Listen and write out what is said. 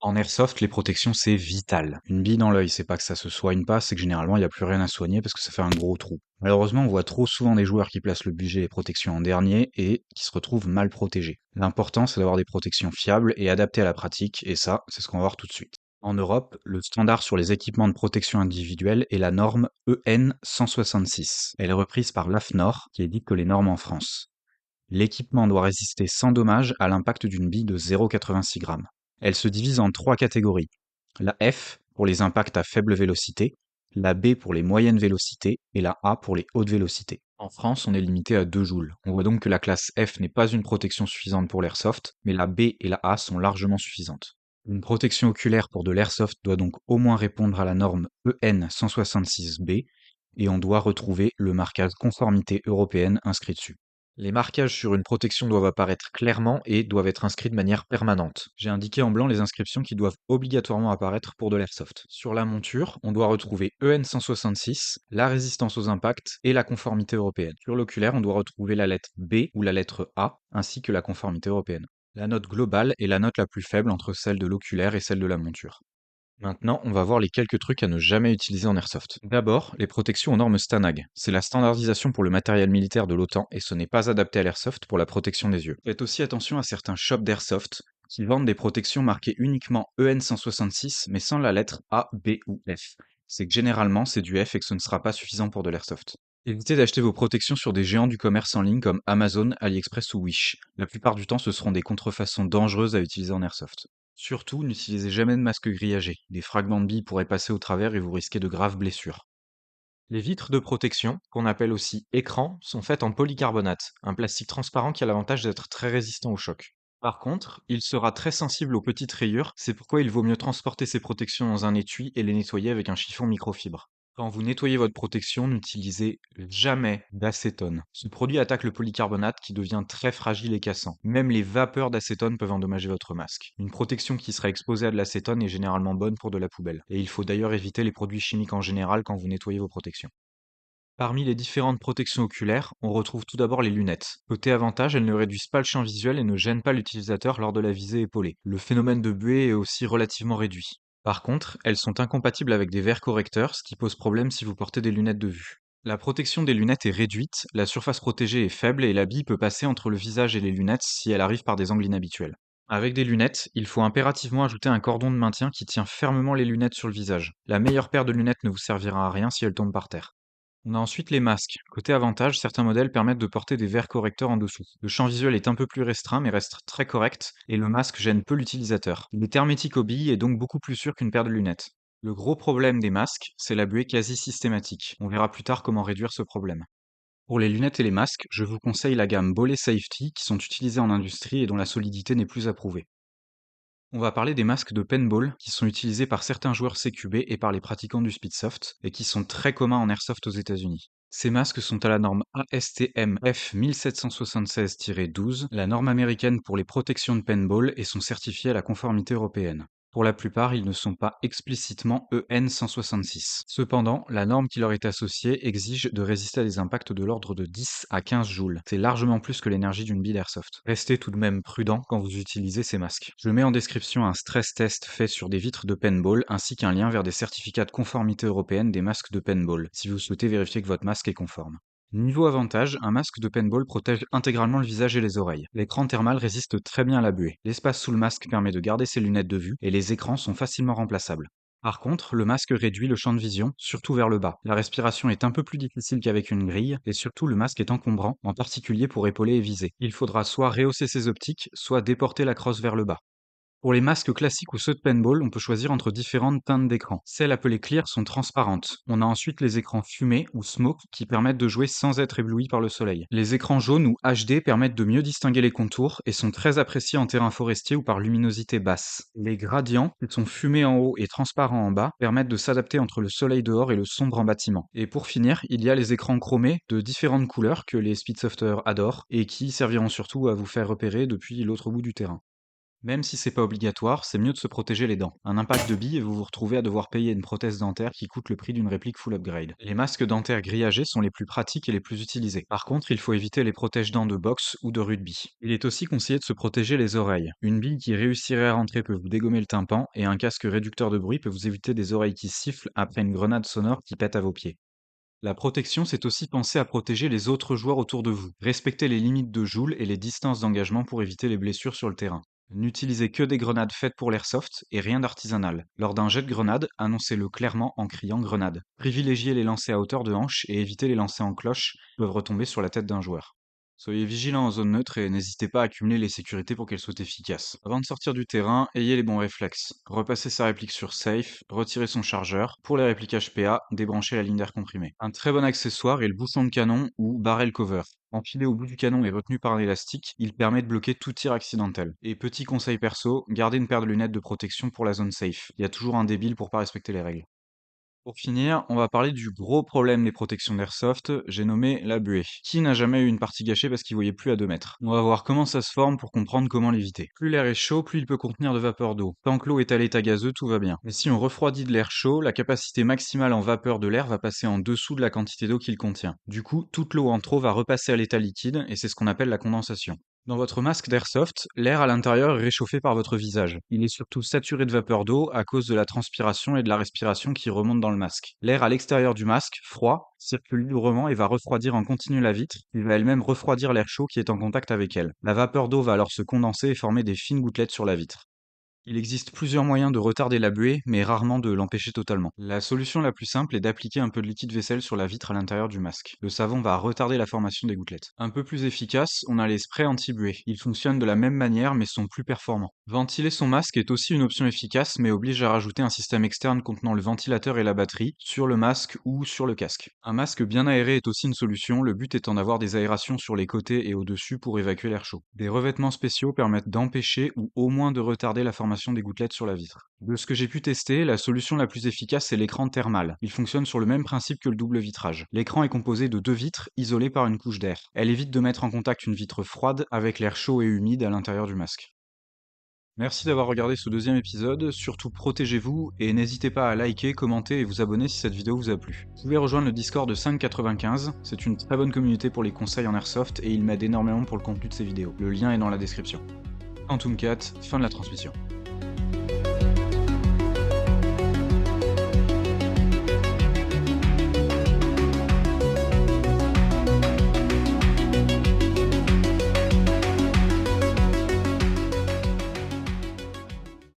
En airsoft, les protections, c'est vital. Une bille dans l'œil, c'est pas que ça se soigne pas, c'est que généralement, il n'y a plus rien à soigner parce que ça fait un gros trou. Malheureusement, on voit trop souvent des joueurs qui placent le budget et les protections en dernier et qui se retrouvent mal protégés. L'important, c'est d'avoir des protections fiables et adaptées à la pratique, et ça, c'est ce qu'on va voir tout de suite. En Europe, le standard sur les équipements de protection individuelle est la norme EN 166. Elle est reprise par l'AFNOR, qui édite que les normes en France. L'équipement doit résister sans dommage à l'impact d'une bille de 0,86 g. Elle se divise en 3 catégories. La F pour les impacts à faible vélocité, la B pour les moyennes vélocités et la A pour les hautes vélocités. En France, on est limité à 2 joules. On voit donc que la classe F n'est pas une protection suffisante pour l'airsoft, mais la B et la A sont largement suffisantes. Une protection oculaire pour de l'airsoft doit donc au moins répondre à la norme EN 166B et on doit retrouver le marquage conformité européenne inscrit dessus. Les marquages sur une protection doivent apparaître clairement et doivent être inscrits de manière permanente. J'ai indiqué en blanc les inscriptions qui doivent obligatoirement apparaître pour de l'airsoft. Sur la monture, on doit retrouver EN 166, la résistance aux impacts et la conformité européenne. Sur l'oculaire, on doit retrouver la lettre B ou la lettre A, ainsi que la conformité européenne. La note globale est la note la plus faible entre celle de l'oculaire et celle de la monture. Maintenant, on va voir les quelques trucs à ne jamais utiliser en airsoft. D'abord, les protections aux normes STANAG. C'est la standardisation pour le matériel militaire de l'OTAN et ce n'est pas adapté à l'airsoft pour la protection des yeux. Faites aussi attention à certains shops d'airsoft qui vendent des protections marquées uniquement EN 166 mais sans la lettre A, B ou F. C'est que généralement c'est du F et que ce ne sera pas suffisant pour de l'airsoft. Évitez d'acheter vos protections sur des géants du commerce en ligne comme Amazon, AliExpress ou Wish. La plupart du temps, ce seront des contrefaçons dangereuses à utiliser en airsoft. Surtout, n'utilisez jamais de masque grillagé. Des fragments de billes pourraient passer au travers et vous risquez de graves blessures. Les vitres de protection, qu'on appelle aussi écrans, sont faites en polycarbonate, un plastique transparent qui a l'avantage d'être très résistant au choc. Par contre, il sera très sensible aux petites rayures, c'est pourquoi il vaut mieux transporter ces protections dans un étui et les nettoyer avec un chiffon microfibre. Quand vous nettoyez votre protection, n'utilisez jamais d'acétone. Ce produit attaque le polycarbonate qui devient très fragile et cassant. Même les vapeurs d'acétone peuvent endommager votre masque. Une protection qui sera exposée à de l'acétone est généralement bonne pour de la poubelle. Et il faut d'ailleurs éviter les produits chimiques en général quand vous nettoyez vos protections. Parmi les différentes protections oculaires, on retrouve tout d'abord les lunettes. Côté avantage, elles ne réduisent pas le champ visuel et ne gênent pas l'utilisateur lors de la visée épaulée. Le phénomène de buée est aussi relativement réduit. Par contre, elles sont incompatibles avec des verres correcteurs, ce qui pose problème si vous portez des lunettes de vue. La protection des lunettes est réduite, la surface protégée est faible et la bille peut passer entre le visage et les lunettes si elle arrive par des angles inhabituels. Avec des lunettes, il faut impérativement ajouter un cordon de maintien qui tient fermement les lunettes sur le visage. La meilleure paire de lunettes ne vous servira à rien si elle tombe par terre. On a ensuite les masques. Côté avantage, certains modèles permettent de porter des verres correcteurs en dessous. Le champ visuel est un peu plus restreint mais reste très correct et le masque gêne peu l'utilisateur. Il est hermétique aux billes et donc beaucoup plus sûr qu'une paire de lunettes. Le gros problème des masques, c'est la buée quasi systématique. On verra plus tard comment réduire ce problème. Pour les lunettes et les masques, je vous conseille la gamme Bollé Safety qui sont utilisés en industrie et dont la solidité n'est plus approuvée. On va parler des masques de paintball qui sont utilisés par certains joueurs CQB et par les pratiquants du speedsoft et qui sont très communs en airsoft aux États-Unis. Ces masques sont à la norme ASTM F1776-12, la norme américaine pour les protections de paintball et sont certifiés à la conformité européenne. Pour la plupart, ils ne sont pas explicitement EN 166. Cependant, la norme qui leur est associée exige de résister à des impacts de l'ordre de 10 à 15 joules. C'est largement plus que l'énergie d'une bille d'airsoft. Restez tout de même prudent quand vous utilisez ces masques. Je mets en description un stress test fait sur des vitres de paintball ainsi qu'un lien vers des certificats de conformité européenne des masques de paintball, si vous souhaitez vérifier que votre masque est conforme. Niveau avantage, un masque de paintball protège intégralement le visage et les oreilles. L'écran thermal résiste très bien à la buée. L'espace sous le masque permet de garder ses lunettes de vue et les écrans sont facilement remplaçables. Par contre, le masque réduit le champ de vision, surtout vers le bas. La respiration est un peu plus difficile qu'avec une grille, et surtout le masque est encombrant, en particulier pour épauler et viser. Il faudra soit rehausser ses optiques, soit déporter la crosse vers le bas. Pour les masques classiques ou ceux de paintball, on peut choisir entre différentes teintes d'écran. Celles appelées clear sont transparentes. On a ensuite les écrans fumés ou smoke qui permettent de jouer sans être ébloui par le soleil. Les écrans jaunes ou HD permettent de mieux distinguer les contours et sont très appréciés en terrain forestier ou par luminosité basse. Les gradients, qui sont fumés en haut et transparents en bas, permettent de s'adapter entre le soleil dehors et le sombre en bâtiment. Et pour finir, il y a les écrans chromés de différentes couleurs que les speedsofters adorent et qui serviront surtout à vous faire repérer depuis l'autre bout du terrain. Même si c'est pas obligatoire, c'est mieux de se protéger les dents. Un impact de bille et vous vous retrouvez à devoir payer une prothèse dentaire qui coûte le prix d'une réplique full upgrade. Les masques dentaires grillagés sont les plus pratiques et les plus utilisés. Par contre, il faut éviter les protège-dents de boxe ou de rugby. Il est aussi conseillé de se protéger les oreilles. Une bille qui réussirait à rentrer peut vous dégommer le tympan et un casque réducteur de bruit peut vous éviter des oreilles qui sifflent après une grenade sonore qui pète à vos pieds. La protection, c'est aussi penser à protéger les autres joueurs autour de vous. Respectez les limites de joule et les distances d'engagement pour éviter les blessures sur le terrain. N'utilisez que des grenades faites pour l'airsoft et rien d'artisanal. Lors d'un jet de grenade, annoncez-le clairement en criant grenade. Privilégiez les lancers à hauteur de hanche et évitez les lancers en cloche qui peuvent retomber sur la tête d'un joueur. Soyez vigilants en zone neutre et n'hésitez pas à accumuler les sécurités pour qu'elles soient efficaces. Avant de sortir du terrain, ayez les bons réflexes. Repassez sa réplique sur safe, retirez son chargeur. Pour les répliques HPA, débranchez la ligne d'air comprimée. Un très bon accessoire est le bouchon de canon ou barrel cover. Enfilé au bout du canon et retenu par un élastique, il permet de bloquer tout tir accidentel. Et petit conseil perso, gardez une paire de lunettes de protection pour la zone safe. Il y a toujours un débile pour pas respecter les règles. Pour finir, on va parler du gros problème des protections d'airsoft, j'ai nommé la buée. Qui n'a jamais eu une partie gâchée parce qu'il voyait plus à 2 mètres? On va voir comment ça se forme pour comprendre comment l'éviter. Plus l'air est chaud, plus il peut contenir de vapeur d'eau. Tant que l'eau est à l'état gazeux, tout va bien. Mais si on refroidit de l'air chaud, la capacité maximale en vapeur de l'air va passer en dessous de la quantité d'eau qu'il contient. Du coup, toute l'eau en trop va repasser à l'état liquide, et c'est ce qu'on appelle la condensation. Dans votre masque d'airsoft, l'air à l'intérieur est réchauffé par votre visage. Il est surtout saturé de vapeur d'eau à cause de la transpiration et de la respiration qui remontent dans le masque. L'air à l'extérieur du masque, froid, circule librement et va refroidir en continu la vitre, qui va elle-même refroidir l'air chaud qui est en contact avec elle. La vapeur d'eau va alors se condenser et former des fines gouttelettes sur la vitre. Il existe plusieurs moyens de retarder la buée, mais rarement de l'empêcher totalement. La solution la plus simple est d'appliquer un peu de liquide vaisselle sur la vitre à l'intérieur du masque. Le savon va retarder la formation des gouttelettes. Un peu plus efficace, on a les sprays anti-buée. Ils fonctionnent de la même manière, mais sont plus performants. Ventiler son masque est aussi une option efficace, mais oblige à rajouter un système externe contenant le ventilateur et la batterie, sur le masque ou sur le casque. Un masque bien aéré est aussi une solution, le but étant d'avoir des aérations sur les côtés et au-dessus pour évacuer l'air chaud. Des revêtements spéciaux permettent d'empêcher ou au moins de retarder la formation des gouttelettes sur la vitre. De ce que j'ai pu tester, la solution la plus efficace c'est l'écran thermal. Il fonctionne sur le même principe que le double vitrage. L'écran est composé de 2 vitres isolées par une couche d'air. Elle évite de mettre en contact une vitre froide avec l'air chaud et humide à l'intérieur du masque. Merci d'avoir regardé ce deuxième épisode, surtout protégez-vous et n'hésitez pas à liker, commenter et vous abonner si cette vidéo vous a plu. Vous pouvez rejoindre le Discord de 595, c'est une très bonne communauté pour les conseils en airsoft et il m'aide énormément pour le contenu de ces vidéos. Le lien est dans la description. Quantum Cat, fin de la transmission.